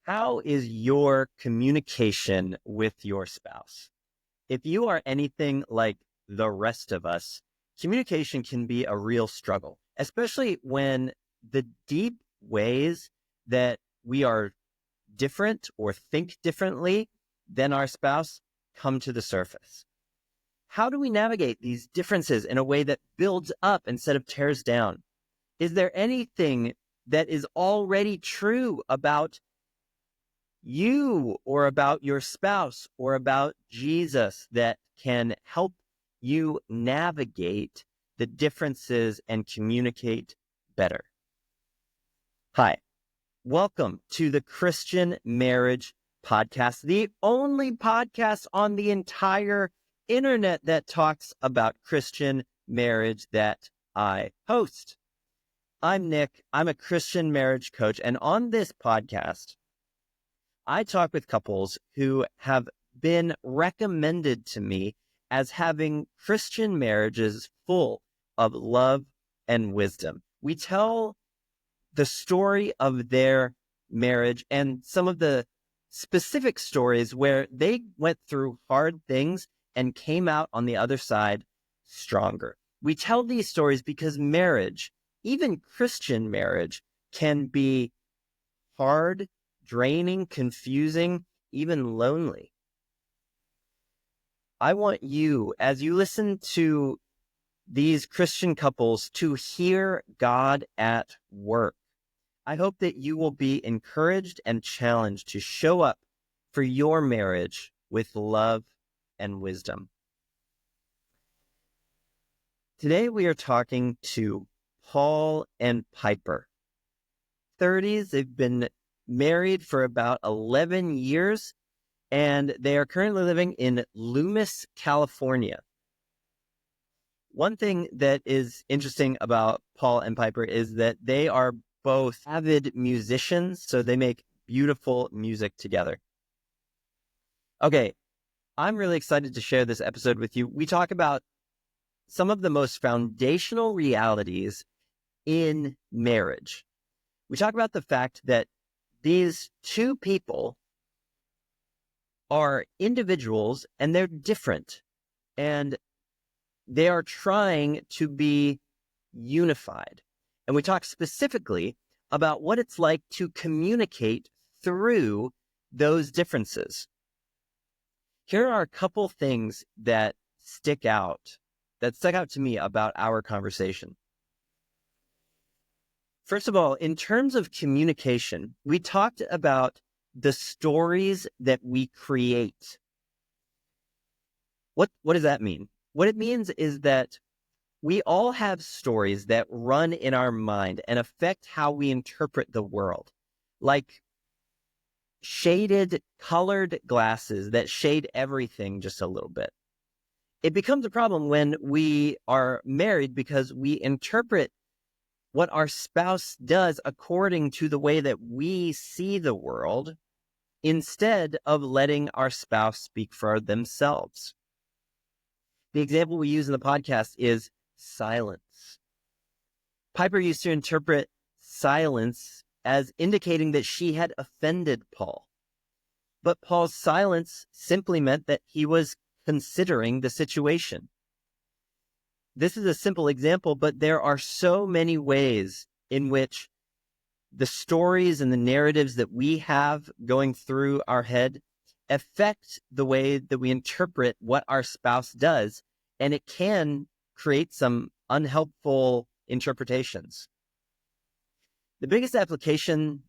How is your communication with your spouse? If you are anything like the rest of us, communication can be a real struggle, especially when the deep ways that we are different or think differently than our spouse come to the surface. How do we navigate these differences in a way that builds up instead of tears down? Is there anything that is already true about you or about your spouse or about Jesus that can help you navigate the differences and communicate better? Hi, welcome to the Christian Marriage Podcast, the only podcast on the entire internet that talks about Christian marriage that I host. I'm Nick. I'm a Christian marriage coach, and on this podcast, I talk with couples who have been recommended to me as having Christian marriages full of love and wisdom. We tell the story of their marriage and some of the specific stories where they went through hard things and came out on the other side stronger. We tell these stories because marriage, even Christian marriage, can be hard, draining, confusing, even lonely. I want you, as you listen to these Christian couples, to hear God at work. I hope that you will be encouraged and challenged to show up for your marriage with love and wisdom. Today we are talking to Paul and Piper. 30s, they've been married for about 11 years, and they are currently living in Loomis, California. One thing that is interesting about Paul and Piper is that they are both avid musicians, so they make beautiful music together. Okay, I'm really excited to share this episode with you. We talk about some of the most foundational realities in marriage. We talk about the fact that these two people are individuals and they're different, and they are trying to be unified. And we talk specifically about what it's like to communicate through those differences. Here are a couple things that stuck out to me about our conversation. First of all, in terms of communication, we talked about the stories that we create. What does that mean? What it means is that we all have stories that run in our mind and affect how we interpret the world, like shaded, colored glasses that shade everything just a little bit. It becomes a problem when we are married because we interpret what our spouse does according to the way that we see the world, instead of letting our spouse speak for themselves. The example we use in the podcast is silence. Piper used to interpret silence as indicating that she had offended Paul. But Paul's silence simply meant that he was considering the situation. This is a simple example, but there are so many ways in which the stories and the narratives that we have going through our head affect the way that we interpret what our spouse does, and it can create some unhelpful interpretations. The biggest application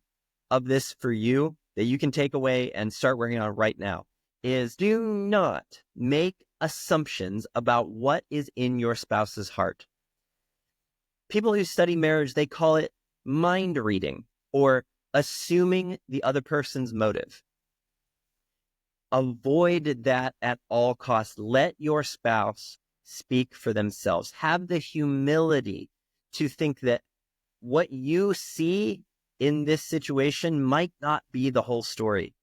of this for you that you can take away and start working on right now is do not make assumptions about what is in your spouse's heart. People who study marriage, they call it mind reading or assuming the other person's motive. Avoid that at all costs. Let your spouse speak for themselves. Have the humility to think that what you see in this situation might not be the whole story.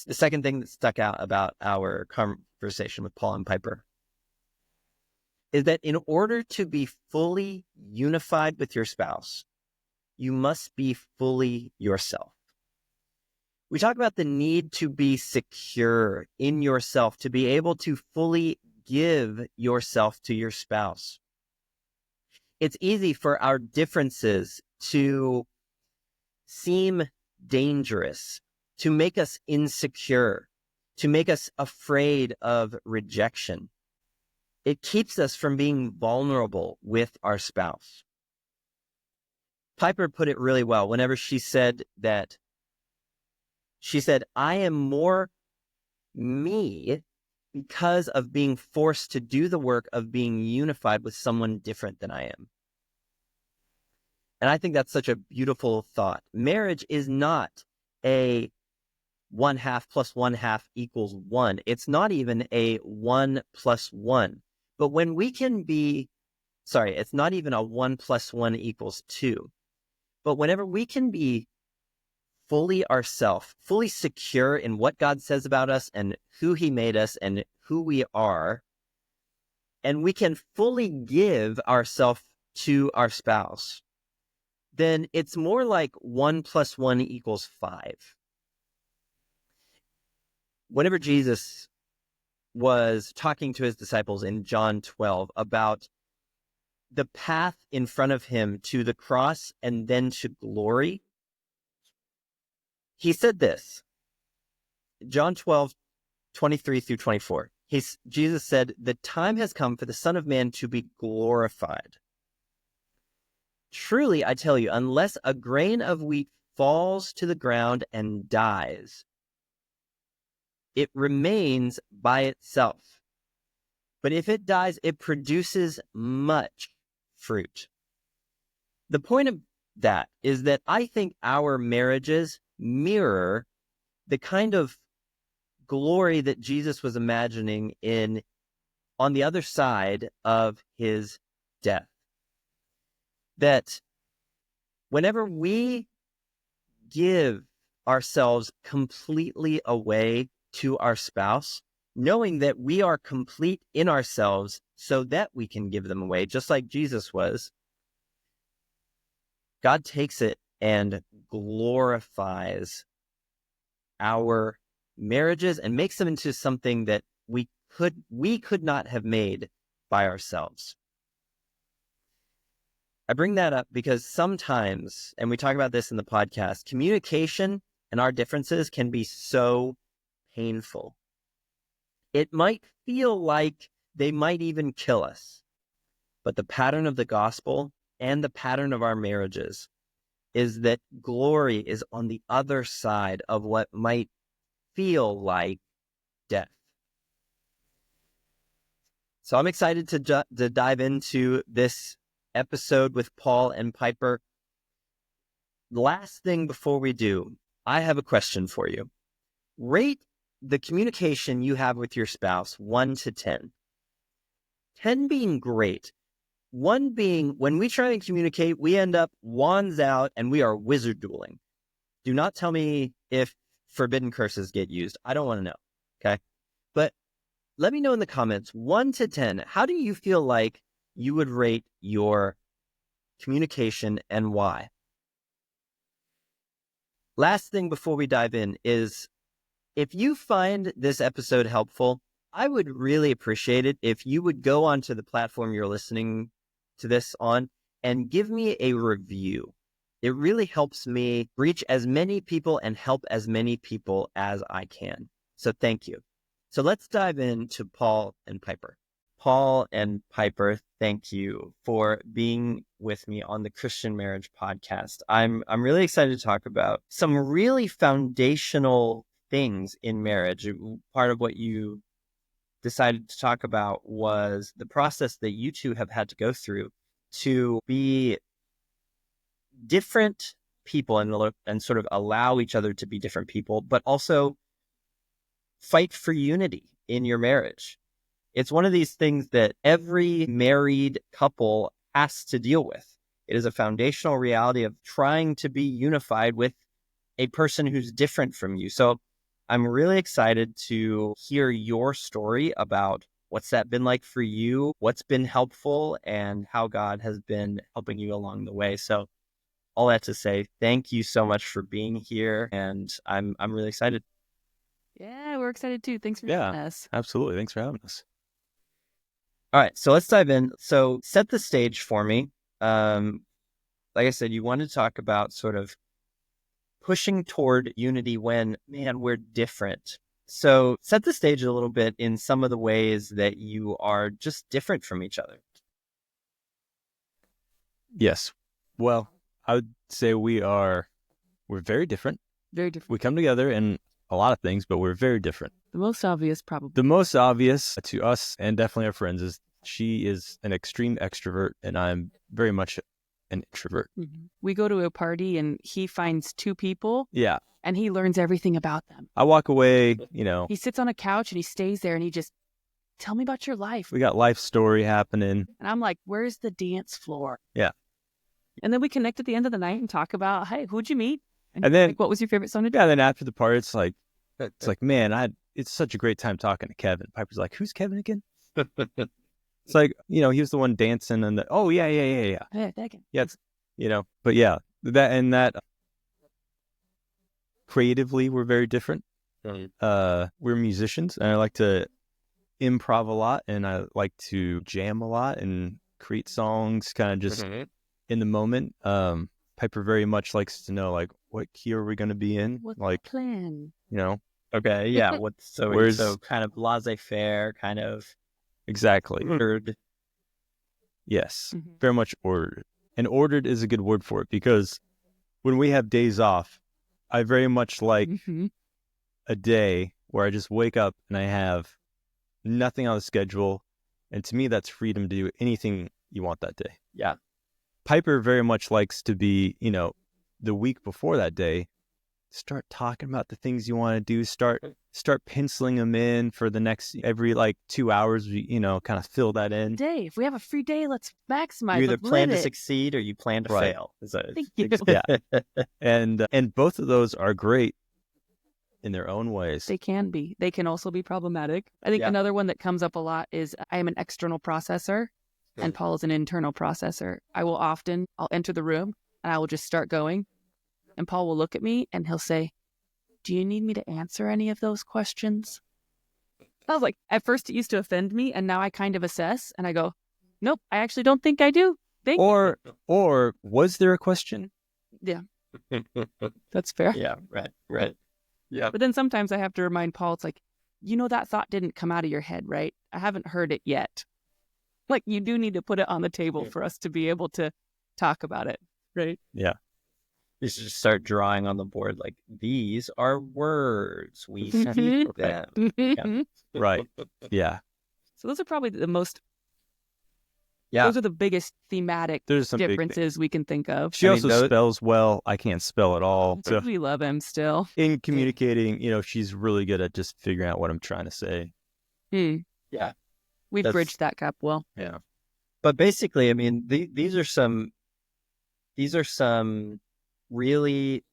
The second thing that stuck out about our conversation with Paul and Piper is that in order to be fully unified with your spouse, you must be fully yourself. We talk about the need to be secure in yourself, to be able to fully give yourself to your spouse. It's easy for our differences to seem dangerous, to make us insecure, to make us afraid of rejection. It keeps us from being vulnerable with our spouse. Piper put it really well whenever she said, I am more me because of being forced to do the work of being unified with someone different than I am. And I think that's such a beautiful thought. Marriage is not a 1/2 plus 1/2 equals 1. It's not even a 1 plus 1. But when we can it's not even a 1 plus 1 equals 2. But whenever we can be fully ourself, fully secure in what God says about us and who he made us and who we are, and we can fully give ourselves to our spouse, then it's more like 1 plus 1 equals 5. Whenever Jesus was talking to his disciples in John 12 about the path in front of him to the cross and then to glory, he said this, John 12, 23 through 24. Jesus said, "The time has come for the Son of Man to be glorified. Truly, I tell you, unless a grain of wheat falls to the ground and dies, it remains by itself. But if it dies, it produces much fruit." The point of that is that I think our marriages mirror the kind of glory that Jesus was imagining on the other side of his death. That whenever we give ourselves completely away to our spouse, knowing that we are complete in ourselves so that we can give them away, just like Jesus was, God takes it and glorifies our marriages and makes them into something that we could not have made by ourselves. I bring that up because sometimes, and we talk about this in the podcast, communication and our differences can be so painful. It might feel like they might even kill us, but the pattern of the gospel and the pattern of our marriages is that glory is on the other side of what might feel like death. So I'm excited to dive into this episode with Paul and Piper. Last thing before we do, I have a question for you. Rate the communication you have with your spouse 1 to 10. 10 being great. 1 being when we try and communicate, we end up wands out and we are wizard dueling. Do not tell me if forbidden curses get used. I don't want to know. Okay. But let me know in the comments, 1 to 10, how do you feel like you would rate your communication and why? Last thing before we dive in is, if you find this episode helpful, I would really appreciate it if you would go onto the platform you're listening to this on and give me a review. It really helps me reach as many people and help as many people as I can. So thank you. So let's dive into Paul and Piper. Paul and Piper, thank you for being with me on the Christian Marriage Podcast. I'm really excited to talk about some really foundational things in marriage. Part of what you decided to talk about was the process that you two have had to go through to be different people and sort of allow each other to be different people, but also fight for unity in your marriage. It's one of these things that every married couple has to deal with. It is a foundational reality of trying to be unified with a person who's different from you. So I'm really excited to hear your story about what's that been like for you, what's been helpful, and how God has been helping you along the way. So all that to say, thank you so much for being here, and I'm really excited. Yeah, we're excited too. Thanks for having us. Absolutely. Thanks for having us. All right, so let's dive in. So set the stage for me. Like I said, you want to talk about sort of pushing toward unity when, man, we're different. So set the stage a little bit in some of the ways that you are just different from each other. Yes. Well, I would say we're very different. Very different. We come together in a lot of things, but we're very different. The most obvious, probably. The most obvious to us and definitely our friends is she is an extreme extrovert and I'm very much an introvert. Mm-hmm. We go to a party and he finds two people. Yeah. And he learns everything about them. I walk away, He sits on a couch and he stays there and he just, tell me about your life. We got life story happening. And I'm like, where's the dance floor? Yeah. And then we connect at the end of the night and talk about, hey, who'd you meet? And then, like, what was your favorite song to do? Yeah, then after the party, it's like, man, it's such a great time talking to Kevin. Piper's like, who's Kevin again? It's like, he was the one dancing and yeah. Yeah, that can. Yeah, but yeah, that creatively, we're very different. We're musicians and I like to improv a lot and I like to jam a lot and create songs kind of just in the moment. Piper very much likes to know, like, what key are we going to be in? What's like the plan? Okay, yeah. So kind of laissez-faire, kind of exactly ordered. Yes, very much ordered. And ordered is a good word for it because when we have days off, I very much like a day where I just wake up and I have nothing on the schedule. And to me, that's freedom to do anything you want that day. Yeah. Piper very much likes to be, the week before that day, start talking about the things you want to do, start penciling them in for the next, every 2 hours, kind of fill that in. Day. If we have a free day, let's maximize. You either plan to succeed or you plan to fail. Thank you. Yeah. And both of those are great in their own ways. They can be. They can also be problematic. I think another one that comes up a lot is I am an external processor and Paul is an internal processor. I'll enter the room and I will just start going. And Paul will look at me and he'll say, do you need me to answer any of those questions? I was like, at first it used to offend me. And now I kind of assess and I go, nope, I actually don't think I do. Thank you. Or was there a question? Yeah. That's fair. Yeah, right. Yeah. But then sometimes I have to remind Paul, it's like, that thought didn't come out of your head, right? I haven't heard it yet. Like, you do need to put it on the table for us to be able to talk about it, right? Yeah. You should just start drawing on the board, like, these are words. We speak them. Yeah. Right. Yeah. So those are probably the most... Yeah. Those are the biggest thematic differences we can think of. She also spells well. I can't spell at all. So we love him still. In communicating, she's really good at just figuring out what I'm trying to say. Yeah. We've bridged that gap well. Yeah. But basically, I mean, these are some really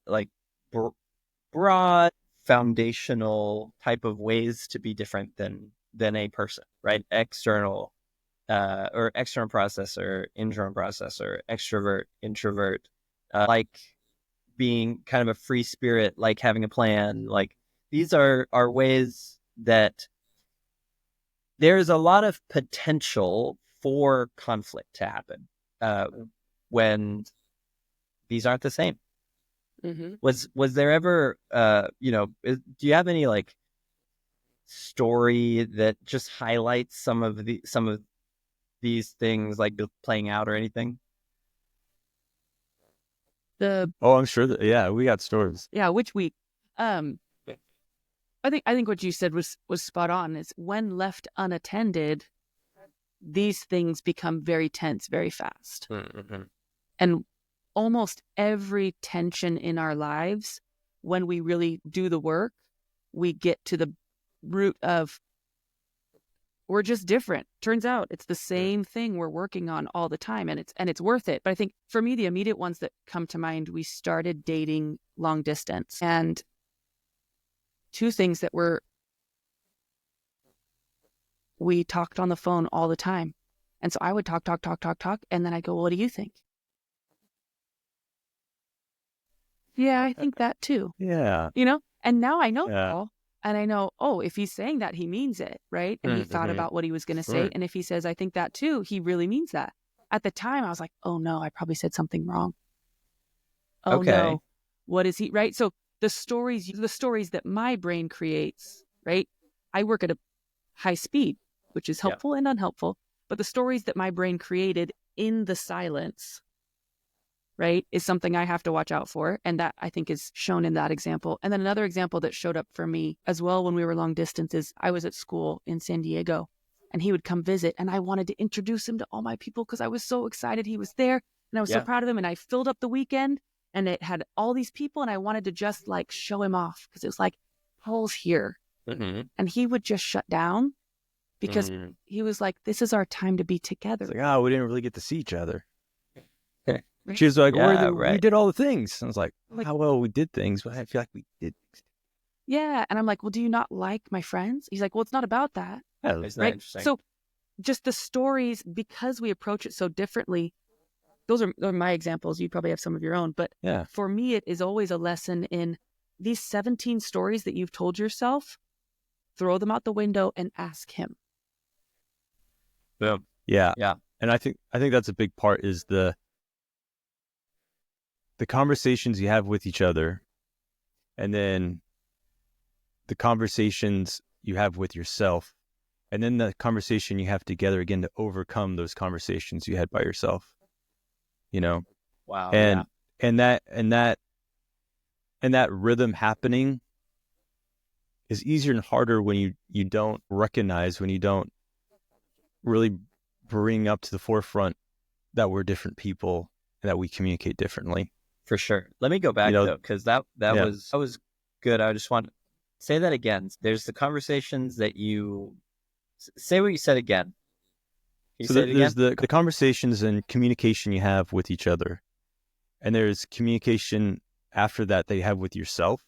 broad, foundational type of ways to be different than a person, right? External processor, internal processor, extrovert, introvert, like being kind of a free spirit, like having a plan. Like, these are ways that there's a lot of potential for conflict to happen when these aren't the same. Was there ever, do you have any story that just highlights some of these things playing out or anything? I'm sure that we got stories. Yeah, which week? I think what you said was spot on. Is when left unattended, these things become very tense very fast. And almost every tension in our lives, when we really do the work, we get to the root of we're just different. Turns out it's the same thing we're working on all the time, and it's worth it. But I think for me, the immediate ones that come to mind, we started dating long distance, and two things that we talked on the phone all the time. And so I would talk, and then I'd go, well, what do you think? Yeah, I think that too. Yeah. And now I know Yeah. Paul, and I know, if he's saying that, he means it, right? And he thought about what he was going to say. And if he says, I think that too, he really means that. At the time, I was like, oh no, I probably said something wrong. Oh no, what is he, right? So the stories that my brain creates, right? I work at a high speed, which is helpful and unhelpful, but the stories that my brain created in the silence, right, is something I have to watch out for. And that, I think, is shown in that example. And then another example that showed up for me as well when we were long distance is I was at school in San Diego, and he would come visit, and I wanted to introduce him to all my people because I was so excited he was there, and I was so proud of him. And I filled up the weekend, and it had all these people, and I wanted to just like show him off because it was like, Paul's here. And he would just shut down because he was like, this is our time to be together. It's like, we didn't really get to see each other. Right? She was like, we did all the things. And I was like, well, we did things, but I feel like we did things. Yeah. And I'm like, well, do you not like my friends? He's like, well, it's not about that. Oh, isn't that interesting? So just the stories, because we approach it so differently, those are my examples. You probably have some of your own. But for me, it is always a lesson in these 17 stories that you've told yourself. Throw them out the window and ask him. Boom. Yeah. And I think that's a big part is the conversations you have with each other, and then the conversations you have with yourself, and then the conversation you have together again to overcome those conversations you had by yourself. Wow. And that rhythm happening is easier and harder when you don't recognize, when you don't really bring up to the forefront that we're different people and that we communicate differently. For sure. Let me go back though, because that was good. I just want to say that again. There's the conversations that you say what you said again. There's the conversations and communication you have with each other, and there's communication after that you have with yourself.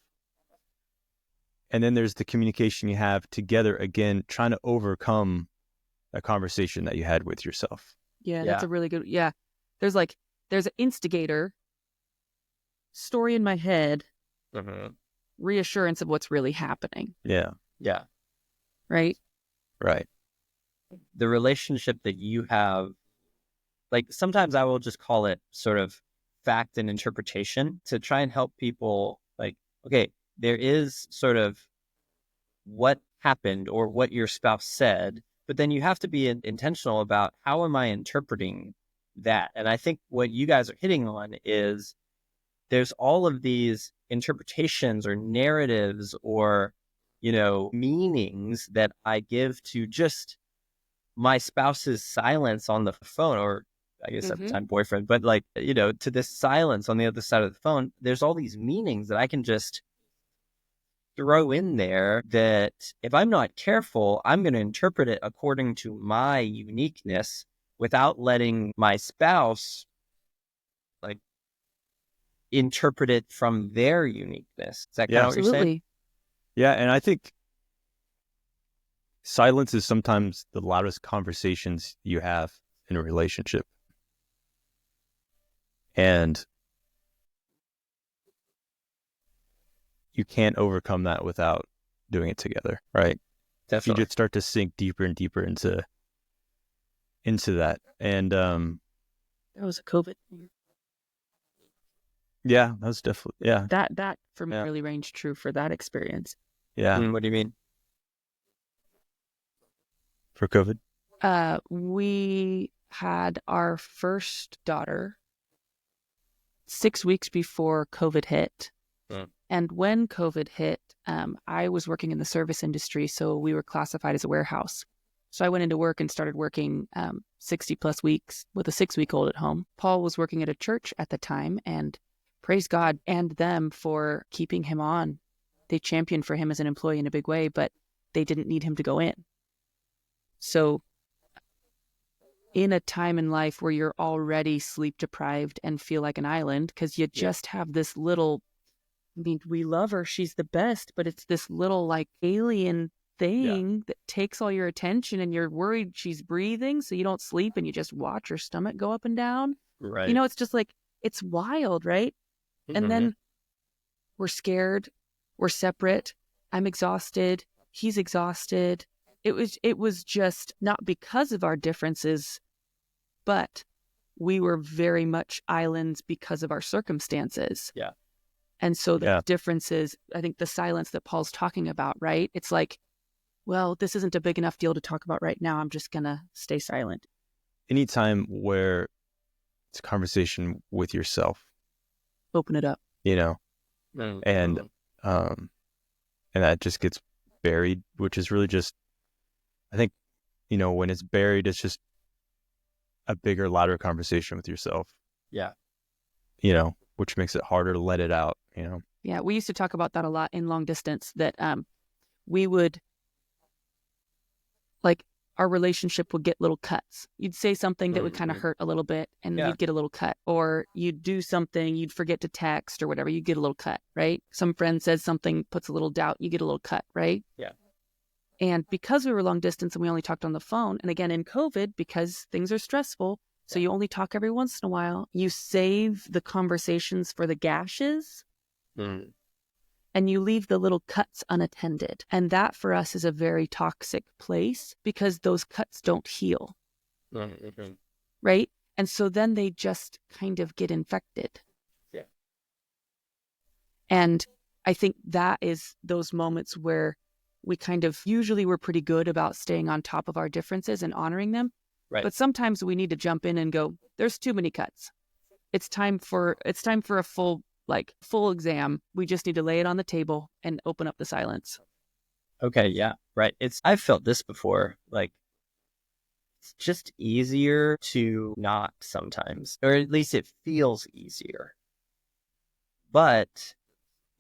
And then there's the communication you have together, again, trying to overcome that conversation that you had with yourself. Yeah, that's a really good, There's an instigator, story in my head, reassurance of what's really happening. Yeah. Right? Right. The relationship that you have, like sometimes I will just call it sort of fact and interpretation to try and help people like, okay, there is sort of what happened or what your spouse said, but then you have to be intentional about how am I interpreting that? And I think what you guys are hitting on is there's all of these interpretations or narratives or, meanings that I give to just my spouse's silence on the phone, or I guess at the time boyfriend, but to this silence on the other side of the phone, there's all these meanings that I can just throw in there that if I'm not careful, I'm going to interpret it according to my uniqueness without letting my spouse interpret it from their uniqueness. Is that kind of what you're saying? Yeah, and I think silence is sometimes the loudest conversations you have in a relationship. And you can't overcome that without doing it together, right? Definitely. You just start to sink deeper and deeper into that. And that was a COVID thing. Yeah, that was definitely That for me really ranged true for that experience. Yeah. What do you mean? For COVID? We had our first daughter 6 weeks before COVID hit. And when COVID hit, I was working in the service industry, so we were classified as a warehouse. So I went into work and started working 60 plus weeks with a 6-week-old at home. Paul was working at a church at the time, and praise God and them for keeping him on. They championed for him as an employee in a big way, but they didn't need him to go in. So in a time in life where you're already sleep deprived and feel like an island because you just have this little, we love her, she's the best, but it's this little like alien thing that takes all your attention, and you're worried she's breathing, so you don't sleep and you just watch her stomach go up and down. Right. It's just like, it's wild, right? And then we're scared, we're separate, I'm exhausted, he's exhausted. It was just not because of our differences, but we were very much islands because of our circumstances. Yeah. And so the differences, I think the silence that Paul's talking about, right? It's like, well, this isn't a big enough deal to talk about right now. I'm just going to stay silent. Anytime where it's a conversation with yourself, open it up, and that just gets buried, which is really just, I think, when it's buried, it's just a bigger, louder conversation with yourself. Yeah. Which makes it harder to let it out, Yeah, we used to talk about that a lot in long distance, that we would, like, our relationship would get little cuts. You'd say something that would kind of hurt a little bit, and you'd get a little cut. Or you'd do something, you'd forget to text or whatever, you'd get a little cut, right? Some friend says something, puts a little doubt, you get a little cut, right? Yeah. And because we were long distance and we only talked on the phone, and again in COVID, because things are stressful, so you only talk every once in a while, you save the conversations for the gashes. And you leave the little cuts unattended. And that for us is a very toxic place, because those cuts don't heal. Right? And so then they just kind of get infected. Yeah. And I think that is those moments where we kind of, usually we're pretty good about staying on top of our differences and honoring them. Right. But sometimes we need to jump in and go, there's too many cuts. It's time for a full exam. We just need to lay it on the table and open up the silence. Okay, yeah, right. I've felt this before. Like, it's just easier to not sometimes, or at least it feels easier. But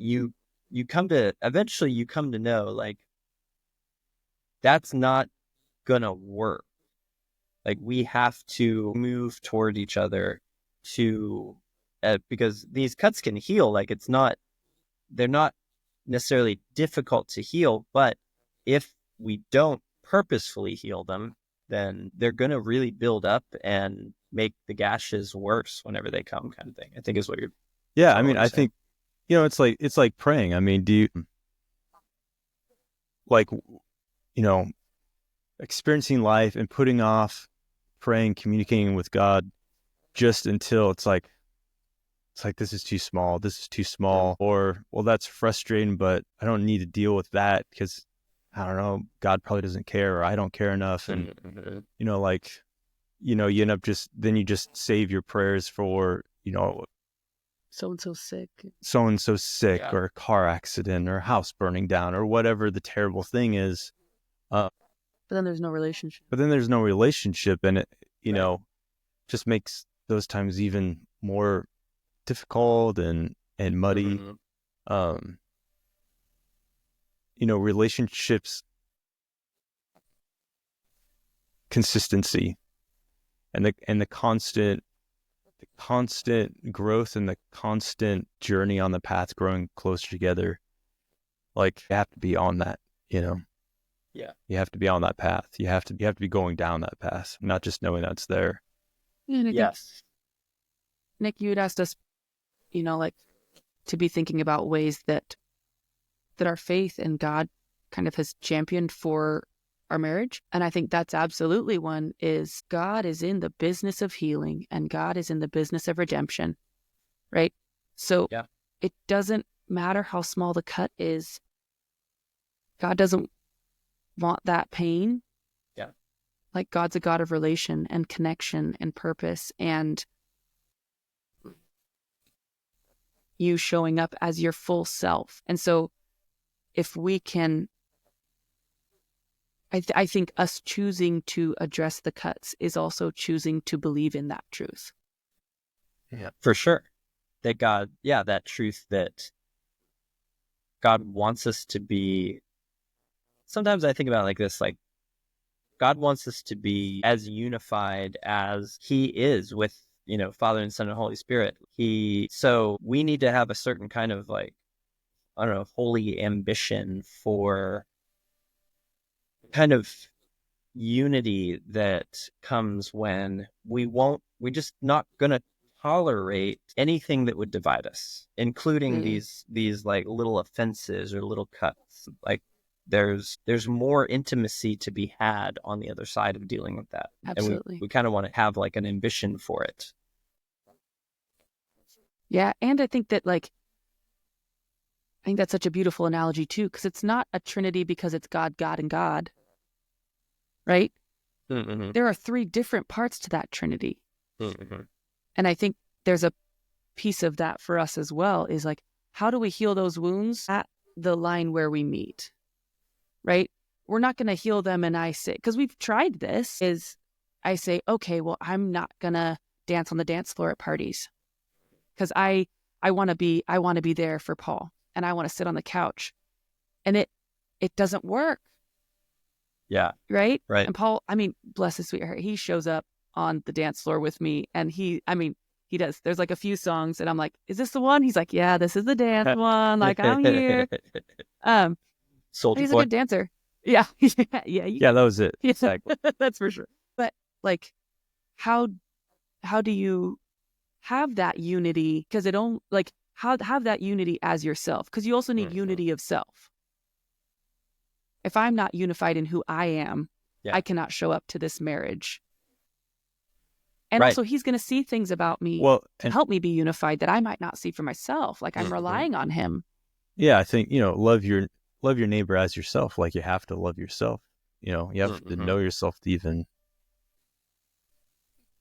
eventually you come to know, like, that's not gonna work. Like, we have to move toward each other because these cuts can heal. Like, they're not necessarily difficult to heal, but if we don't purposefully heal them, then they're going to really build up and make the gashes worse whenever they come, kind of thing. I think is what you're. Yeah, I mean, I think, it's like praying. I mean, do you experiencing life and putting off praying, communicating with God just until it's like this is too small, or, well, that's frustrating, but I don't need to deal with that because, I don't know, God probably doesn't care, or I don't care enough. And, you end up then you just save your prayers for, So-and-so sick, or a car accident, or a house burning down, or whatever the terrible thing is. But then there's no relationship. And it, just makes those times even more difficult and muddy. Relationships, consistency, and the constant growth, and the constant journey on the path, growing closer together. Like, you have to be on that, Yeah. You have to be on that path. You have to be going down that path, not just knowing that's there. Yes. Nick, you had asked us, to be thinking about ways that our faith in God kind of has championed for our marriage. And I think that's absolutely one, is God is in the business of healing, and God is in the business of redemption, right? So it doesn't matter how small the cut is. God doesn't want that pain. Yeah. Like, God's a God of relation and connection and purpose, and you showing up as your full self. And so if we can, I think us choosing to address the cuts is also choosing to believe in that truth. Yeah, for sure. That God, that truth that God wants us to be. Sometimes I think about it like this, like, God wants us to be as unified as He is with, Father and Son and Holy Spirit. So we need to have a certain kind of, like, I don't know, holy ambition for kind of unity that comes when we're just not going to tolerate anything that would divide us, including these like little offenses or little cuts. Like there's more intimacy to be had on the other side of dealing with that. Absolutely. And we kind of want to have like an ambition for it. Yeah. And I think that I think that's such a beautiful analogy too, because it's not a Trinity because it's God, God, and God, right? Mm-hmm. There are 3 different parts to that Trinity. Mm-hmm. And I think there's a piece of that for us as well, is like, how do we heal those wounds at the line where we meet, right? We're not going to heal them and I say, because we've tried this, is I say, okay, well, I'm not going to dance on the dance floor at parties because I want to be there for Paul and I want to sit on the couch, and it doesn't work. Yeah. Right. Right. And Paul, I mean, bless his sweet heart, he shows up on the dance floor with me, and he does. There's like a few songs and I'm like, is this the one? He's like, yeah, this is the dance one. Like, I'm here. Soldier He's boy. a good dancer. Yeah. Yeah, that was it. Yeah, Exactly. that's for sure. But like, how do you have that unity? Because it don't like have that unity as yourself, because you also need unity of self. If I'm not unified in who I am, I cannot show up to this marriage. And also, he's going to see things about me to help me be unified that I might not see for myself. Like, I'm relying on him. Yeah, I think, love your neighbor as yourself. Like, you have to love yourself. You have to know yourself to even,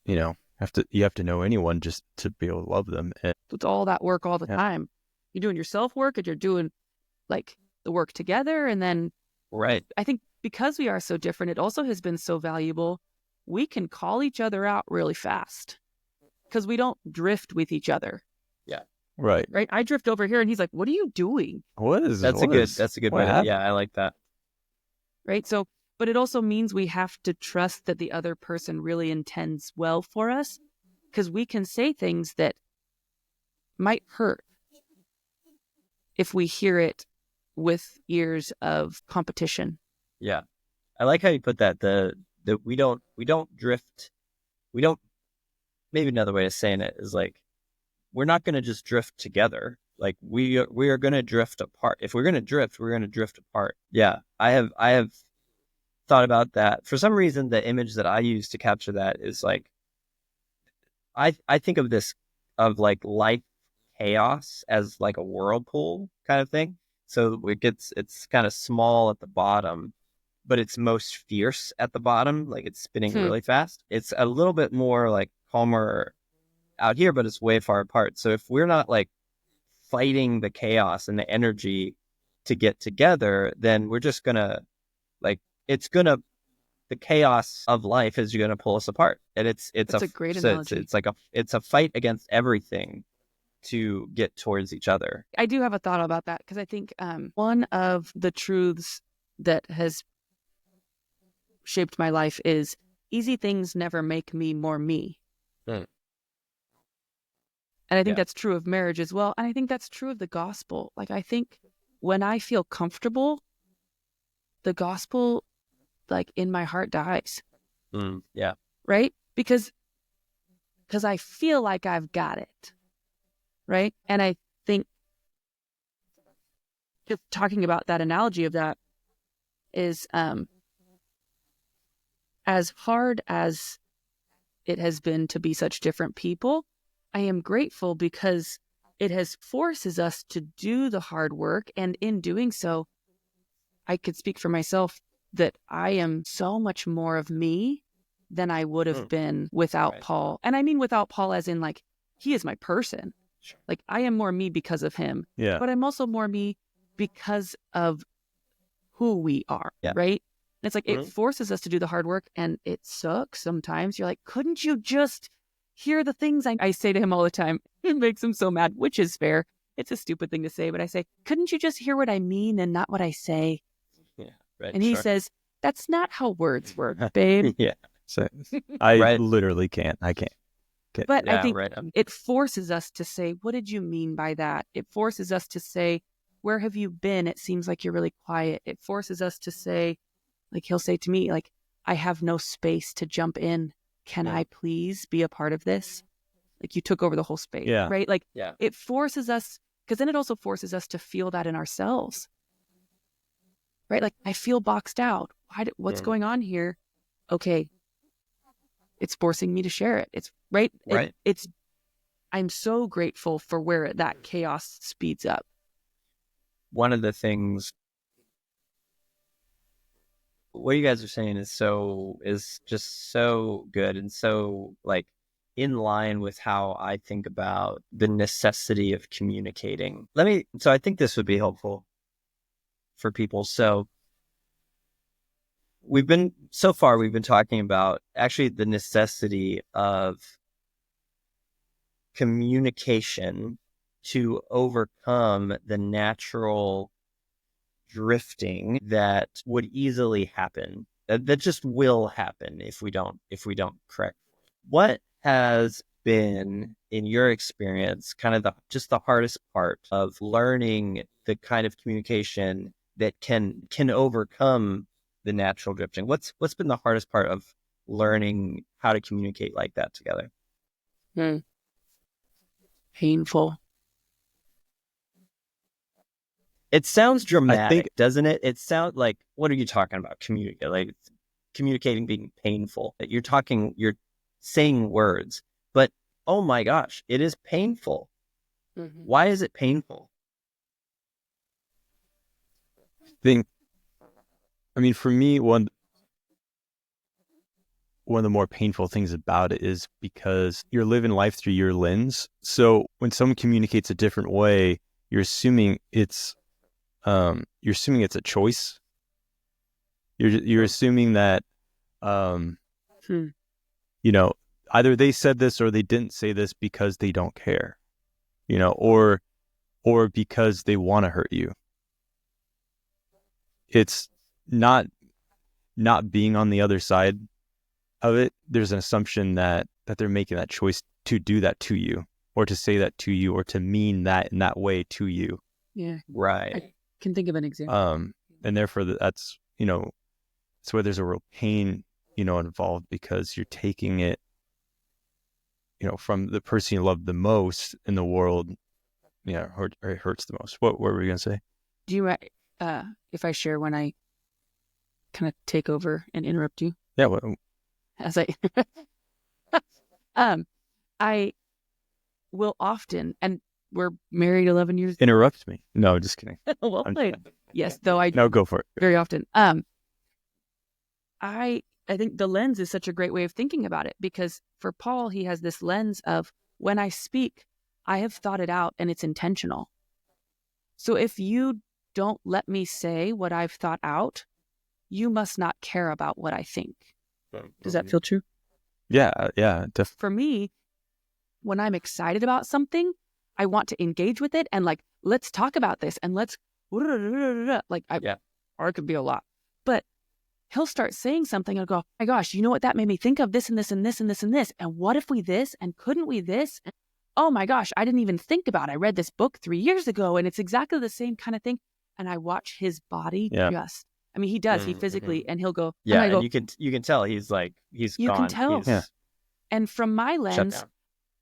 you have to know anyone just to be able to love them. And it's all that work all the time. You're doing your self work, and you're doing like the work together. And then, I think because we are so different, it also has been so valuable. We can call each other out really fast because we don't drift with each other. Yeah. Right. I drift over here and he's like, what are you doing? That's a good way. Yeah, I like that. Right. So, but it also means we have to trust that the other person really intends well for us, because we can say things that might hurt if we hear it with ears of competition. Yeah. I like how you put that. That we don't drift. Maybe another way of saying it is like, we're not going to just drift together. Like we are going to drift apart. If we're going to drift, we're going to drift apart. Yeah. I have thought about that. For some reason, the image that I use to capture that is like, I think of this, of like life chaos as like a whirlpool kind of thing. So it's kind of small at the bottom, but it's most fierce at the bottom. Like it's spinning really fast. It's a little bit more like calmer out here, but it's way far apart. So if we're not like fighting the chaos and the energy to get together, then we're just gonna the chaos of life is going to pull us apart. And it's a great analogy. It's a fight against everything to get towards each other. I do have a thought about that, because I think one of the truths that has shaped my life is easy things never make me more me. And I think that's true of marriage as well. And I think that's true of the gospel. Like, I think when I feel comfortable, the gospel, like, in my heart dies. Yeah. Right? Because I feel like I've got it. Right? And I think just talking about that analogy of that is as hard as it has been to be such different people, I am grateful because it has forces us to do the hard work. And in doing so, I could speak for myself that I am so much more of me than I would have been without Paul. And I mean without Paul as in, like, he is my person. Sure. Like, I am more me because of him. Yeah. But I'm also more me because of who we are, right? And it's like, it forces us to do the hard work, and it sucks sometimes. You're like, couldn't you just hear the things I say to him all the time? It makes him so mad, which is fair. It's a stupid thing to say, but I say, couldn't you just hear what I mean and not what I say? Yeah, right. And he says, that's not how words work, babe. Yeah. So I literally can't. I can't. But I think it forces us to say, what did you mean by that? It forces us to say, where have you been? It seems like you're really quiet. It forces us to say, like, he'll say to me, like, I have no space to jump in. Can I please be a part of this? like you took over the whole space, right? Like it forces us, because then it also forces us to feel that in ourselves, right? Like I feel boxed out. What's going on here? Okay, it's forcing me to share it. It's right. I'm so grateful for where that chaos speeds up. One of the things, what you guys are saying is just so good and so like in line with how I think about the necessity of communicating. So I think this would be helpful for people. So we've been talking about actually the necessity of communication to overcome the natural drifting that would easily happen, that just will happen if we don't correct. What has been, in your experience, kind of the hardest part of learning the kind of communication that can overcome the natural drifting? What's been the hardest part of learning how to communicate like that together? Painful. It sounds dramatic, doesn't it? It sounds like, what are you talking about? Communicating being painful. You're saying words, but oh my gosh, it is painful. Why is it painful? For me, one of the more painful things about it is because you're living life through your lens. So when someone communicates a different way, you're assuming it's a choice. You're assuming that, either they said this or they didn't say this because they don't care, or because they want to hurt you. It's not being on the other side of it. There's an assumption that they're making that choice to do that to you, or to say that to you, or to mean that in that way to you. Yeah. Right. I can think of an example. And therefore that's, it's where there's a real pain, involved, because you're taking it, from the person you love the most in the world, or it hurts the most. What were we going to say? Do you, if I share when I kind of take over and interrupt you? Yeah. As I will often, and we're married 11 years. Interrupt me. No, just kidding. Well played. Yes, though I no, go for it. Very often. I think the lens is such a great way of thinking about it, because for Paul, he has this lens of, when I speak, I have thought it out and it's intentional. So if you don't let me say what I've thought out, you must not care about what I think. Does that feel true? Yeah, definitely. For me, when I'm excited about something, I want to engage with it and like, let's talk about this and let's like, or it could be a lot, but he'll start saying something and I'll go, oh my gosh, you know what that made me think of? This and this and this and this and this. And what if we this? And couldn't we this? And, oh my gosh, I didn't even think about it. I read this book 3 years ago and it's exactly the same kind of thing. And I watch his body just, I mean, he does, he physically, and he'll go, yeah. And, and you can tell he's gone. You can tell. Yeah. And from my lens,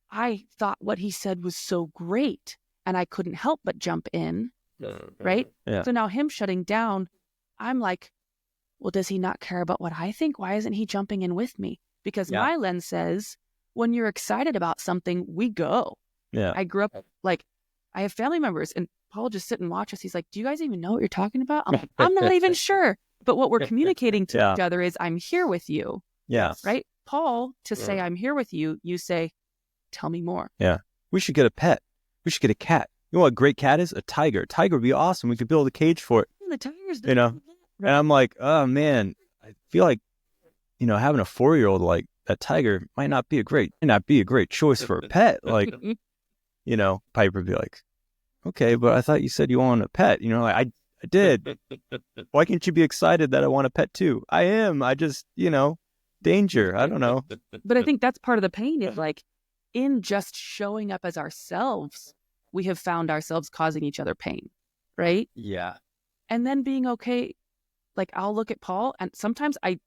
I thought what he said was so great and I couldn't help but jump in. Right? Yeah. So now him shutting down, I'm like, well, does he not care about what I think? Why isn't he jumping in with me? Because my lens says, when you're excited about something, we go. Yeah. I grew up, like, I have family members and Paul will just sit and watch us. He's like, do you guys even know what you're talking about? I'm like, I'm not even sure. But what we're communicating to each other is, I'm here with you. Yeah. Right? Paul, to say I'm here with you, you say, tell me more. Yeah. We should get a pet. We should get a cat. You know what a great cat is? A tiger. A tiger would be awesome. We could build a cage for it. The tiger's Right. And I'm like, oh man, I feel like, having a 4-year-old like that tiger might not be a great choice for a pet. Like, Piper would be like, okay, but I thought you said you wanted a pet. Like I did. Why can't you be excited that I want a pet too? I am. I just, danger. I don't know. But I think that's part of the pain is like, in just showing up as ourselves, we have found ourselves causing each other pain. Right? Yeah. And then being okay. Like, I'll look at Paul and sometimes I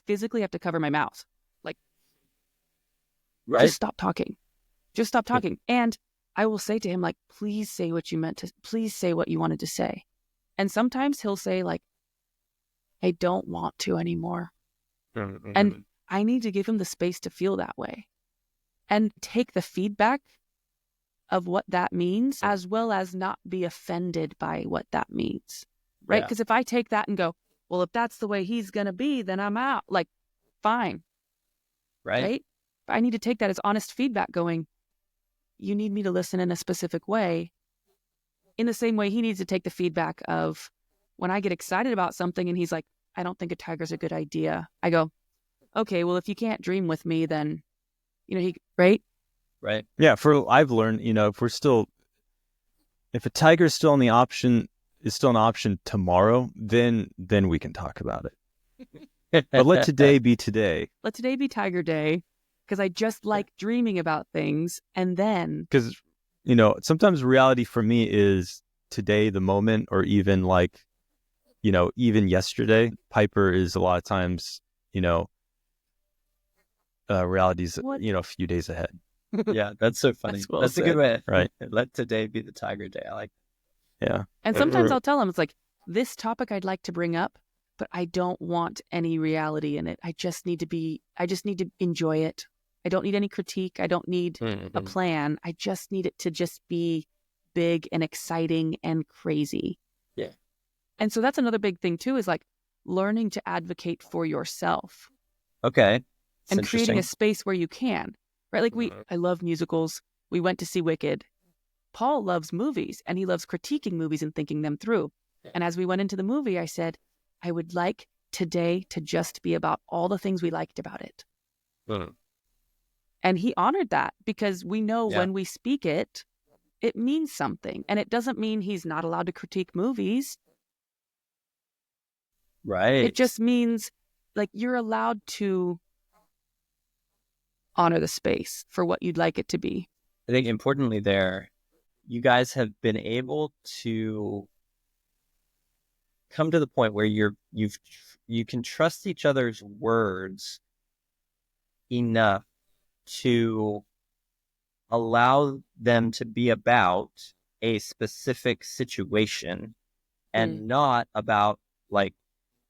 physically have to cover my mouth. Like, just stop talking. Just stop talking. And I will say to him, like, please say what you meant to, please say what you wanted to say. And sometimes he'll say, like, I don't want to anymore. Mm-hmm. And I need to give him the space to feel that way and take the feedback of what that means, as well as not be offended by what that means. Right? Because if I take that and go, well, if that's the way he's going to be, then I'm out. Like, fine. Right? But I need to take that as honest feedback going, you need me to listen in a specific way. In the same way, he needs to take the feedback of when I get excited about something and he's like, I don't think a tiger's a good idea. I go, okay, well, if you can't dream with me, then, right? Right. Yeah. I've learned, if a tiger is still an option tomorrow, then we can talk about it. But let today be today. Let today be Tiger Day, because I just like dreaming about things. And then, because sometimes reality for me is today, the moment, or even like, even yesterday. Piper is a lot of times, reality's a few days ahead. Yeah, that's so funny. That's a good way. Right. Let today be the Tiger Day. I like that. Yeah. And sometimes I'll tell him, it's like, this topic I'd like to bring up, but I don't want any reality in it. I just need to enjoy it. I don't need any critique. I don't need a plan. I just need it to just be big and exciting and crazy. Yeah. And so that's another big thing too, is like learning to advocate for yourself. Okay. And creating a space where you can, right? Like I love musicals. We went to see Wicked. Paul loves movies and he loves critiquing movies and thinking them through. Yeah. And as we went into the movie, I said, I would like today to just be about all the things we liked about it. And he honored that, because we know when we speak it, it means something. And it doesn't mean he's not allowed to critique movies. Right. It just means like you're allowed to honor the space for what you'd like it to be. I think importantly there, you guys have been able to come to the point where you can trust each other's words enough to allow them to be about a specific situation and not about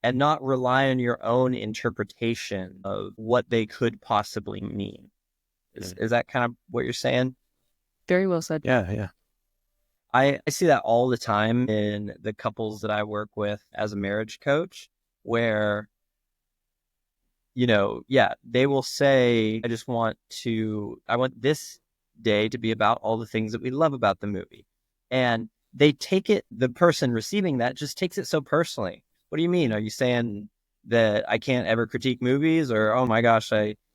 and not rely on your own interpretation of what they could possibly mean. Is that kind of what you're saying? Very well said. Yeah. I see that all the time in the couples that I work with as a marriage coach, where, they will say, I want this day to be about all the things that we love about the movie. And the person receiving that just takes it so personally. What do you mean? Are you saying that I can't ever critique movies, or, oh my gosh,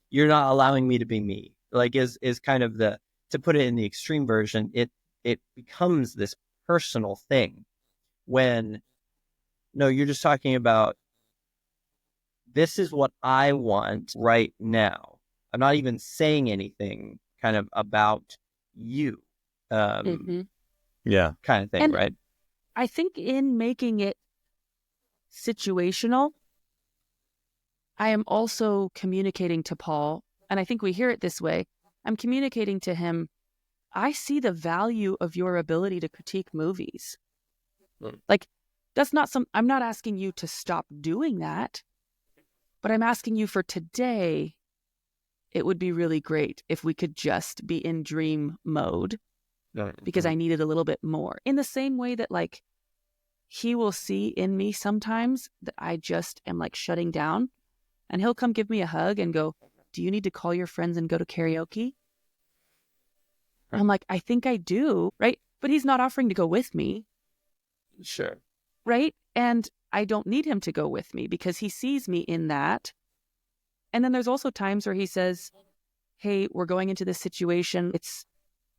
you're not allowing me to be me? Like is kind of to put it in the extreme version, it becomes this personal thing when, no, you're just talking about, this is what I want right now. I'm not even saying anything kind of about you. Yeah. Kind of thing, and right? I think in making it situational, I am also communicating to Paul, and I think we hear it this way. I'm communicating to him, I see the value of your ability to critique movies. Like, I'm not asking you to stop doing that, but I'm asking you for today, it would be really great if we could just be in dream mode, because I needed a little bit more. In the same way that like, he will see in me sometimes that I just am like shutting down, and he'll come give me a hug and go, do you need to call your friends and go to karaoke? And I'm like, I think I do, right? But he's not offering to go with me. Sure. Right? And I don't need him to go with me because he sees me in that. And then there's also times where he says, hey, we're going into this situation. It's,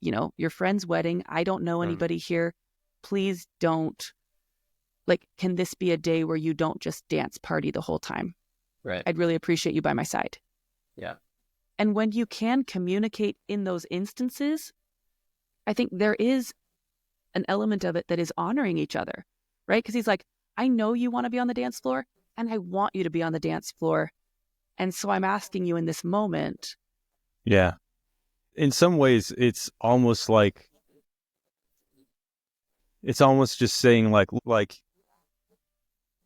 your friend's wedding. I don't know anybody here. Please don't. Like, can this be a day where you don't just dance party the whole time? Right. I'd really appreciate you by my side. Yeah. And when you can communicate in those instances, I think there is an element of it that is honoring each other, right? Because he's like, I know you want to be on the dance floor, and I want you to be on the dance floor. And so I'm asking you in this moment. Yeah. in some ways, it's almost just saying like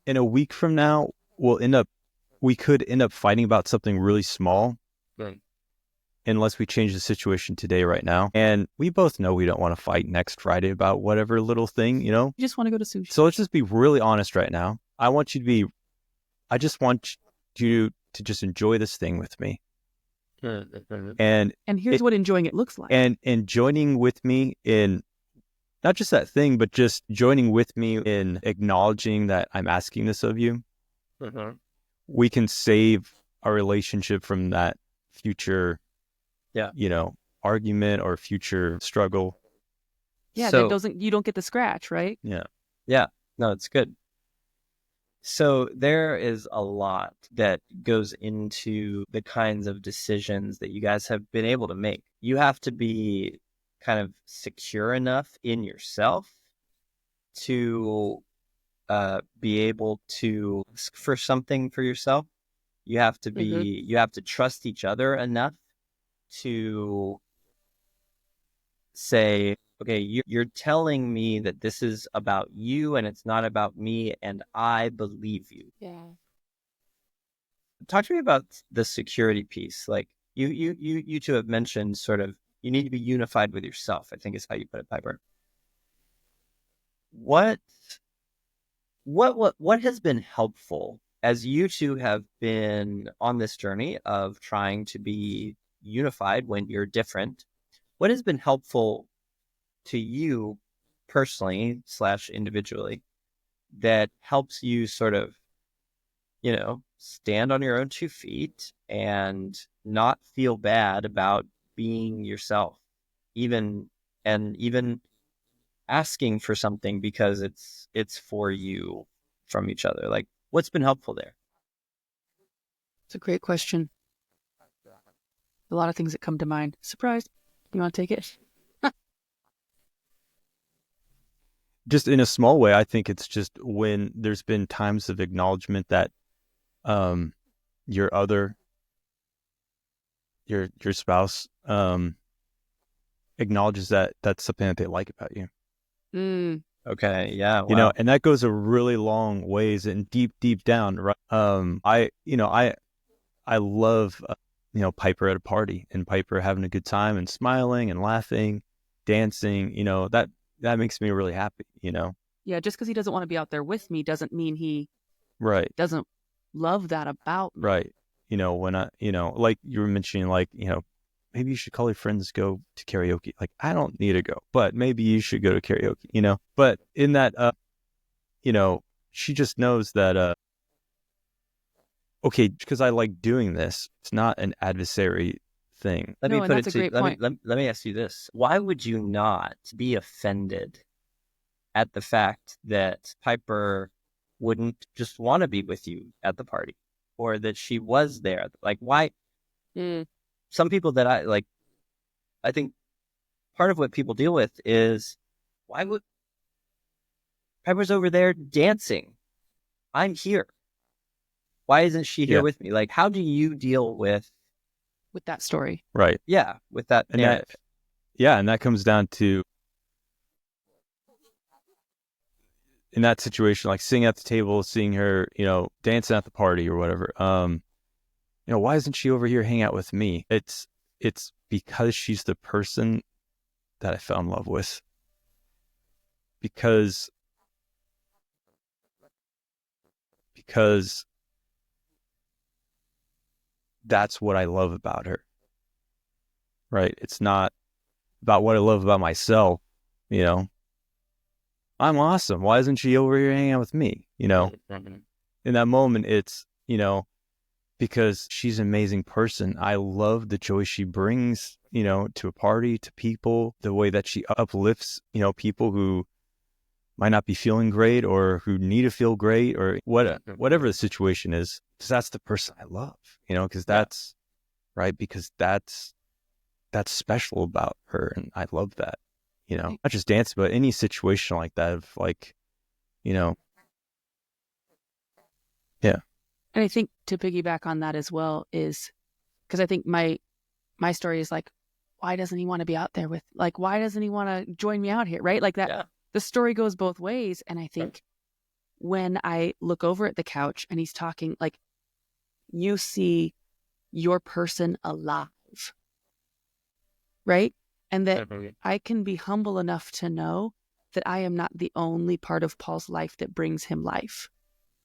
in a week from now, we could end up fighting about something really small. Right. Unless we change the situation today, right now. And we both know we don't want to fight next Friday about whatever little thing, you know? You just want to go to sushi. So let's just be really honest right now. I just want you to just enjoy this thing with me. And here's what enjoying it looks like. And joining with me in not just that thing, but just joining with me in acknowledging that I'm asking this of you. We can save our relationship from that future argument or future struggle. Yeah, so, you don't get the scratch, right? Yeah. Yeah. No, it's good. So there is a lot that goes into the kinds of decisions that you guys have been able to make. You have to be kind of secure enough in yourself to be able to ask for something for yourself. You have to be, you have to trust each other enough to say, okay, you're telling me that this is about you and it's not about me, and I believe you. Yeah. Talk to me about the security piece. Like you two have mentioned sort of you need to be unified with yourself, I think is how you put it, Piper. What has been helpful as you two have been on this journey of trying to be unified when you're different? What has been helpful to you personally / individually that helps you sort of, stand on your own 2 feet and not feel bad about being yourself, even asking for something because it's for you from each other? Like, what's been helpful there? It's a great question. A lot of things that come to mind. Surprise. You want to take it? Just in a small way, I think it's just when there's been times of acknowledgement that your spouse acknowledges that that's something that they like about you. Okay, yeah, wow. And that goes a really long ways and deep down, right? I love Piper at a party and Piper having a good time and smiling and laughing, dancing, that makes me really happy, Yeah, just because he doesn't want to be out there with me doesn't mean he doesn't love that about me. Right. When like you were mentioning, like, maybe you should call your friends, go to karaoke. Like, I don't need to go, but maybe you should go to karaoke, but in that, she just knows that, okay, because I like doing this, it's not an adversary thing. Let me ask you this. Why would you not be offended at the fact that Piper wouldn't just want to be with you at the party, or that she was there? Like, why? Some people that I think part of what people deal with is, why would Piper's over there dancing? I'm here. Why isn't she here with me? Like, how do you deal with that story? Right. Yeah, with that narrative. And that comes down to, in that situation, like sitting at the table, seeing her, dancing at the party or whatever. Why isn't she over here hanging out with me? It's because she's the person that I fell in love with. Because that's what I love about her. Right? It's not about what I love about myself, I'm awesome. Why isn't she over here hanging out with me? In that moment, it's, because she's an amazing person. I love the joy she brings, to a party, to people, the way that she uplifts, people who might not be feeling great or who need to feel great or whatever the situation is. Because that's the person I love, because that's right. Because that's special about her. And I love that, not just dancing, but any situation like that of like, yeah. And I think to piggyback on that as well is because I think my story is like, why doesn't he want to be out there with, like, why doesn't he want to join me out here? Right? Like that, Yeah. the story goes both ways. And I think when I look over at the couch and he's talking, like, you see your person alive, right? And that I can be humble enough to know that I am not the only part of Paul's life that brings him life.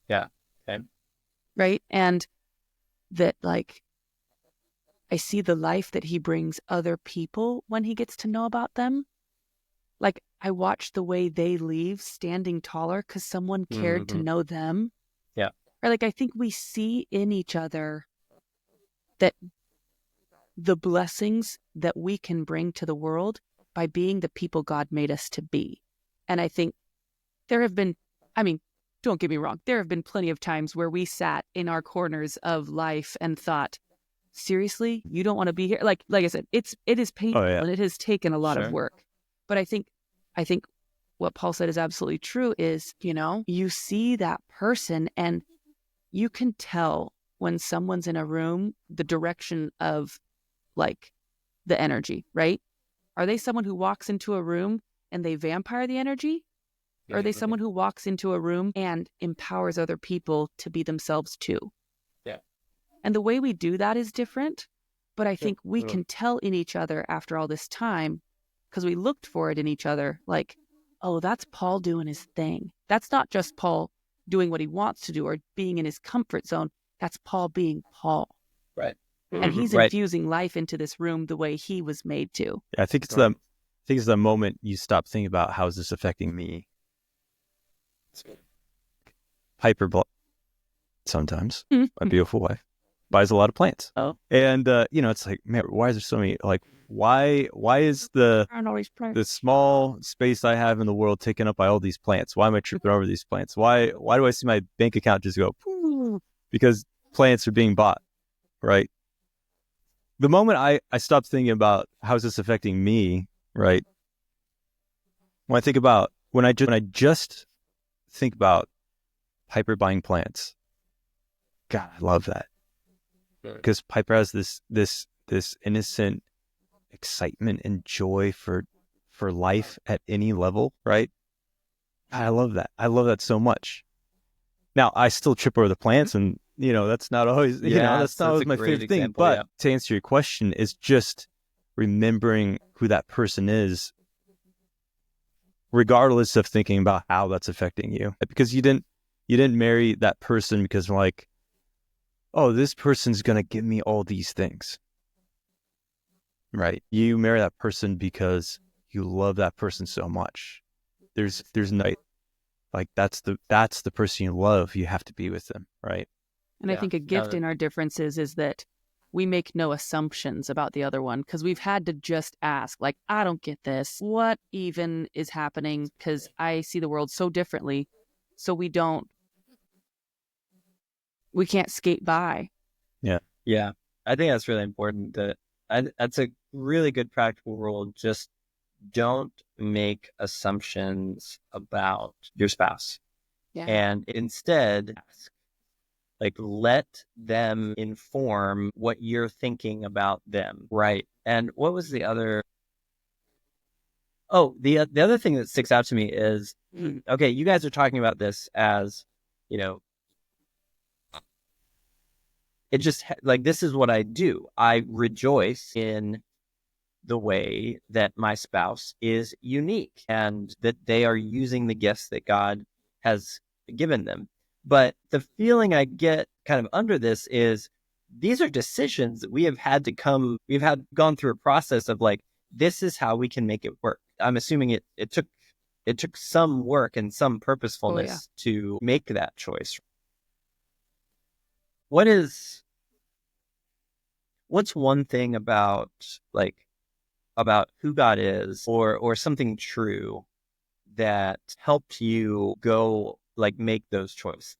Yeah. Okay. Right? And that, like, I see the life that he brings other people when he gets to know about them. Like, I watch the way they leave standing taller because someone cared to know them. Yeah. Or like, I think we see in each other that the blessings that we can bring to the world by being the people God made us to be. And I think there have been, I mean, don't get me wrong, there have been plenty of times where we sat in our corners of life and thought, seriously, you don't want to be here? Like I said, it is painful and it has taken a lot of work. But I think what Paul said is absolutely true is, you see that person and you can tell when someone's in a room, the direction of, like, the energy, right? Are they someone who walks into a room and they vampire the energy? Or are they someone who walks into a room and empowers other people to be themselves too? Yeah. And the way we do that is different, but I think we can tell in each other after all this time, because we looked for it in each other, like, oh, that's Paul doing his thing. That's not just Paul doing what he wants to do or being in his comfort zone. That's Paul being Paul. Right. And he's infusing life into this room the way he was made to. I think it's the moment you stop thinking about how is this affecting me. Piper sometimes, my beautiful wife, buys a lot of plants. Oh. And it's like, man, why is there so many, like, why is the small space I have in the world taken up by all these plants? Why am I tripping over these plants? Why do I see my bank account just go poof? Because plants are being bought, right? The moment I stopped thinking about how is this affecting me, right? When I just think about Piper buying plants, God, I love that. Because Piper has this innocent excitement and joy for life at any level, right? God, I love that. I love that so much. Now, I still trip over the plants, and that's not always that's not always my favorite thing. But to answer your question, is just remembering who that person is, regardless of thinking about how that's affecting you. Because you didn't marry that person because, like, oh, this person's going to give me all these things, right? You marry that person because you love that person so much. There's night, like, that's the person you love. You have to be with them, right? And I think a gift in our differences is that we make no assumptions about the other one, because we've had to just ask, like, I don't get this. What even is happening? Because I see the world so differently. So we can't skate by. Yeah. Yeah. I think that's really important. That's a really good practical rule. Just don't make assumptions about your spouse. Yeah. And instead ask. Like, let them inform what you're thinking about them. Right. And what was the other? Oh, the other thing that sticks out to me is, okay, you guys are talking about this as, it just like, this is what I do. I rejoice in the way that my spouse is unique and that they are using the gifts that God has given them. But the feeling I get kind of under this is these are decisions that we've gone through a process of, like, this is how we can make it work. I'm assuming it took some work and some purposefulness to make that choice. What's one thing about who God is, or something true that helped you go, like, make those choices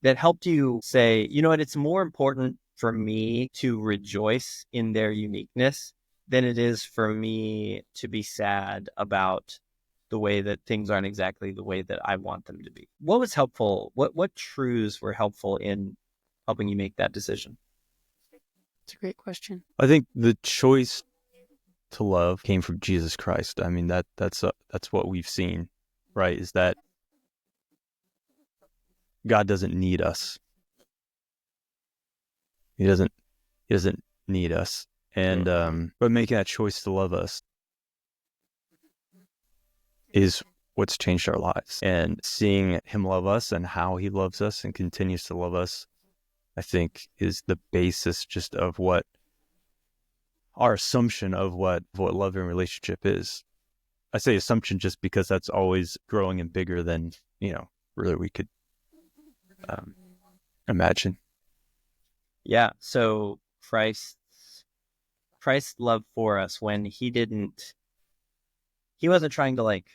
that helped you say, you know what, it's more important for me to rejoice in their uniqueness than it is for me to be sad about the way that things aren't exactly the way that I want them to be? What was helpful? What truths were helpful in helping you make that decision? It's a great question. I think the choice to love came from Jesus Christ. I mean, that's what we've seen, right? Is that God doesn't need us. He doesn't need us. And but making that choice to love us is what's changed our lives. And seeing him love us and how he loves us and continues to love us, I think, is the basis just of what our assumption of what love and relationship is. I say assumption just because that's always growing and bigger than, really we could imagine. Yeah. So Christ's love for us, when he wasn't trying to like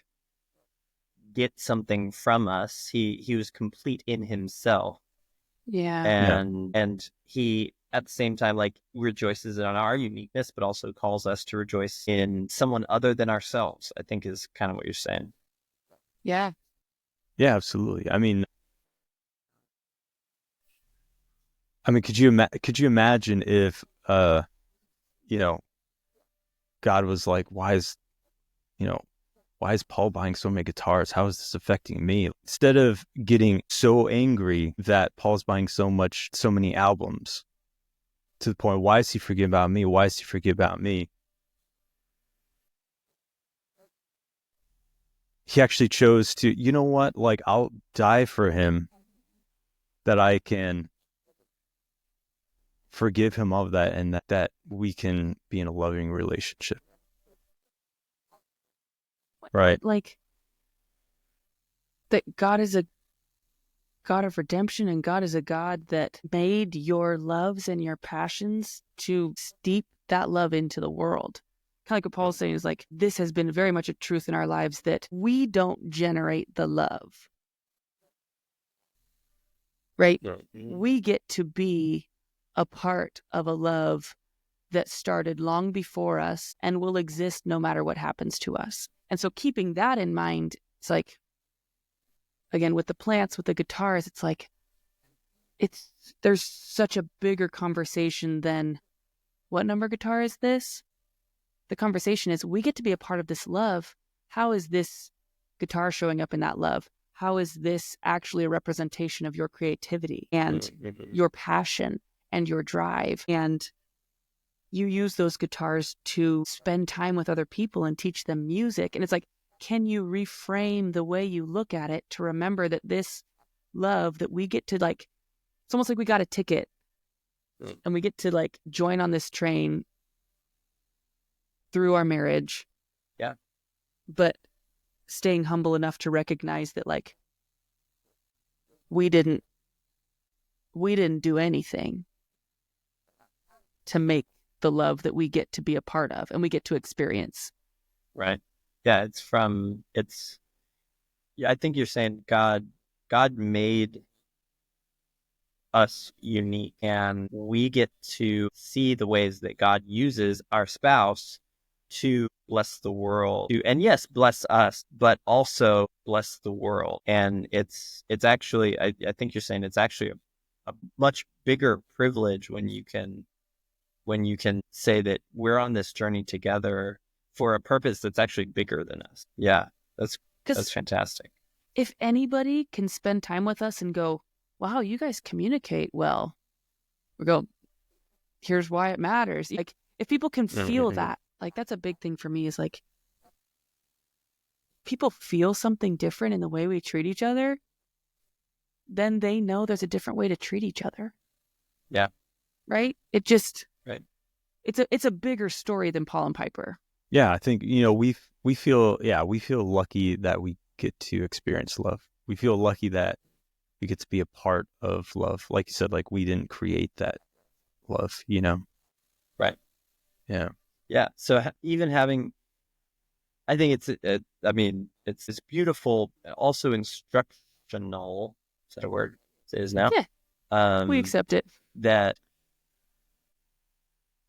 get something from us. He was complete in himself. Yeah. And he at the same time like rejoices in our uniqueness, but also calls us to rejoice in someone other than ourselves, I think is kind of what you're saying. Yeah. Yeah, absolutely. I mean, could you imagine if, God was like, why is Paul buying so many guitars? How is this affecting me? Instead of getting so angry that Paul's buying so many albums, to the point, why is he forgetting about me? Why is he forgetting about me? He actually chose to, you know what? Like, I'll die for him that I can forgive him of that, and that we can be in a loving relationship. Right. Like that God is a God of redemption, and God is a God that made your loves and your passions to steep that love into the world. Kind of like what Paul's saying is like, this has been very much a truth in our lives that we don't generate the love, right? We get to be a part of a love that started long before us and will exist no matter what happens to us. And so keeping that in mind, it's like, again, with the plants, with the guitars, it's like, there's such a bigger conversation than what number guitar is this? The conversation is, we get to be a part of this love. How is this guitar showing up in that love? How is this actually a representation of your creativity and your passion and your drive? And you use those guitars to spend time with other people and teach them music. And it's like, can you reframe the way you look at it to remember that this love that we get to, like, it's almost like we got a ticket and we get to like join on this train through our marriage. Yeah. But staying humble enough to recognize that like we didn't do anything to make the love that we get to be a part of and we get to experience. Right. Yeah, I think you're saying God made us unique, and we get to see the ways that God uses our spouse to bless the world, and yes, bless us, but also bless the world. And it's actually, I think you're saying it's actually a much bigger privilege when you can say that we're on this journey together for a purpose that's actually bigger than us. Yeah, that's fantastic. If anybody can spend time with us and go, wow, you guys communicate well, we go, here's why it matters. Like, if people can feel that, like, that's a big thing for me, is like, people feel something different in the way we treat each other, then they know there's a different way to treat each other. Yeah. Right? It just, right. It's a bigger story than Paul and Piper. Yeah, I think, we feel lucky that we get to experience love. We feel lucky that we get to be a part of love. Like you said, like, we didn't create that love, Right. Yeah. Yeah. So even having, I think it's beautiful, also instructional. Is that a word? It is now. Yeah. We accept it. That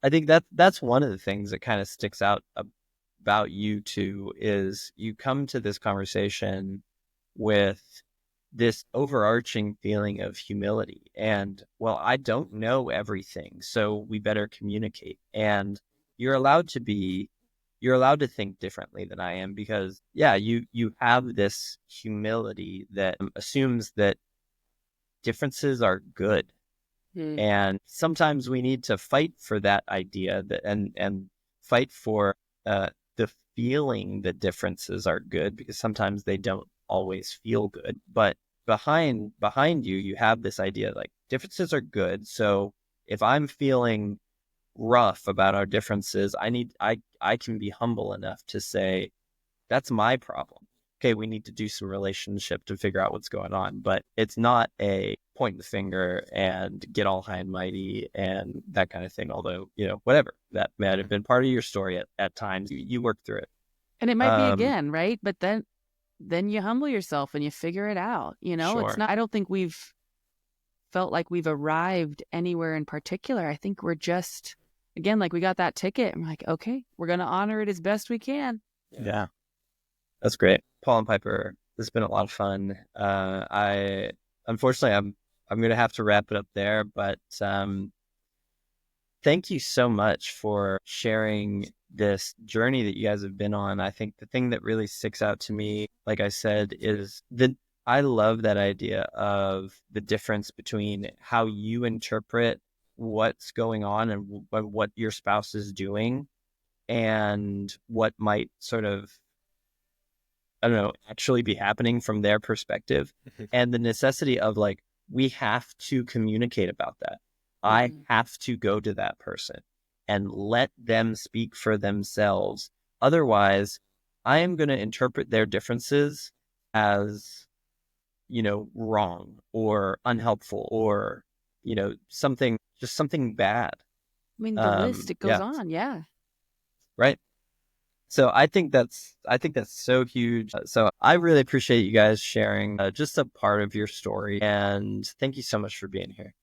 I think that's one of the things that kind of sticks out about you two, is you come to this conversation with this overarching feeling of humility and, well, I don't know everything, so we better communicate. And you're allowed to be you're allowed to think differently than I am, because you have this humility that assumes that differences are good. And sometimes we need to fight for that idea, that and fight for the feeling that differences are good, because sometimes they don't always feel good. But behind you, you have this idea like differences are good. So if I'm feeling rough about our differences, I can be humble enough to say, that's my problem. Okay, we need to do some relationship to figure out what's going on. But it's not a point the finger and get all high and mighty and that kind of thing. Although, whatever, that might have been part of your story at times. You work through it. And it might be again, right? But then you humble yourself and you figure it out. Sure. It's not, I don't think we've felt like we've arrived anywhere in particular. I think we're just, again, like we got that ticket and we're like, okay, we're going to honor it as best we can. Yeah. That's great. Paul and Piper, this has been a lot of fun. Unfortunately, I'm going to have to wrap it up there, but thank you so much for sharing this journey that you guys have been on. I think the thing that really sticks out to me, like I said, is that I love that idea of the difference between how you interpret what's going on and what your spouse is doing, and what might sort of, I don't know, actually be happening from their perspective. And the necessity of like, we have to communicate about that. I have to go to that person and let them speak for themselves. Otherwise, I am going to interpret their differences as, wrong or unhelpful or, something bad. I mean, the list, it goes on. Yeah. Right. So I think that's so huge. So I really appreciate you guys sharing just a part of your story, and thank you so much for being here.